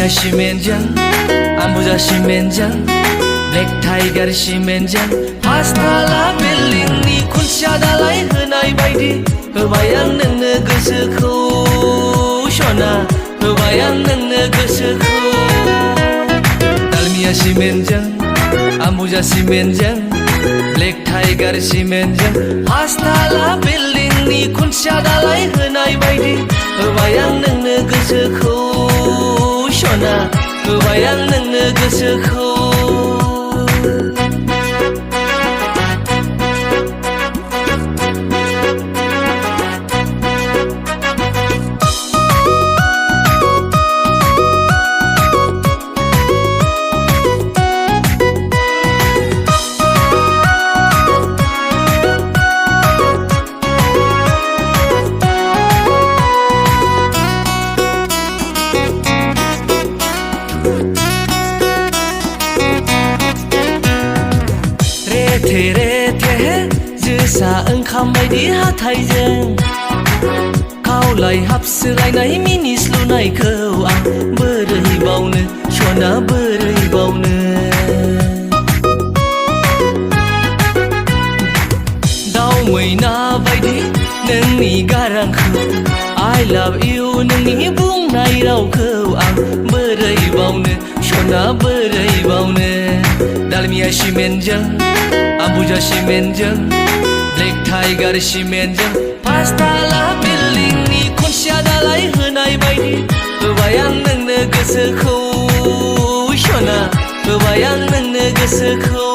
달미야 시멘장 암부자 시멘장 블랙 타이거 시멘장 파스타라 빌딩니 콘샤달라이 흔하이 바이디 होबायां नोंनो गोसोखौ सना होबायां नोंनो गोसोखौ 달미야 시멘장 암부자 시멘장 블랙 타이거 시멘장 파스타라 빌딩니 콘샤달라이 흔하이 바이디 होबायां नोंनो गोसोखौ सना होबायां नोंनो गोसोखौ रेथे जोसा ओंखाम बायदि हाथायजों खावलाय हाबसोलायनाय मिनिस्लुनायखौ आं बोरै बावनो सना बोरै बावनो दाउ मैना बायदि नोंनि गारांखौ I love you नोंनि बुंनाय रावखौ आं बोरै बावनो सना बोरै बावनो 달미야 시멘장 암부자 시멘장 블랙 타이거 시멘장 파스타라 빌딩니 콘샤달라이 흔하이 바이디 होबायां नोंनो गोसोखौ सना होबायां नोंनो गोसोखौ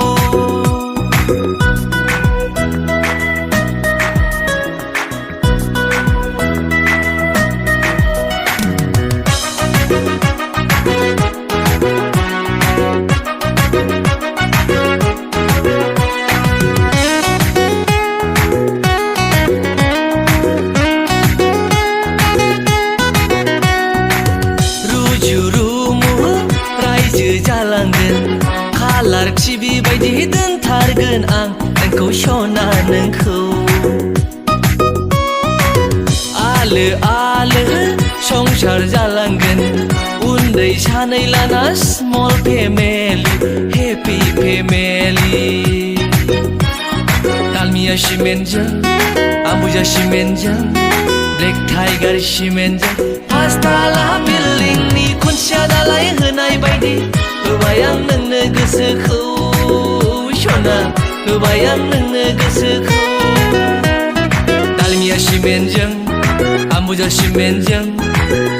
खालार टिभि बायदि दोनथारगोन आं नोंखौ सना नोंखौ आलो आलो संसार जालांगोन उन्दै सानै लाना स्मल फेमिलि हेपि फेमिलि 달미야 시멘장 암부자 시멘장 블랙 타이거 시멘장 파스타라 빌딩니 콘샤달라이 흔하이 바이디 होबायां नोंनो गोसोखौ सना होबायां नोंनो गोसोखौ 달미야 시멘장 암부자 시멘장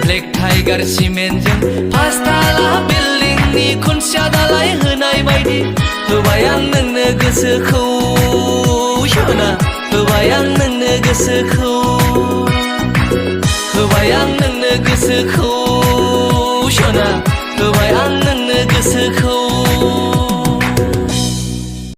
블랙 타이거 시멘장 파스타라 빌딩니 콘샤달라이 흔하이 바이디 होबायां नोंनो गोसोखौ सना होबायां नोंनो गोसोखौ होबायां नोंनो गोसोखौ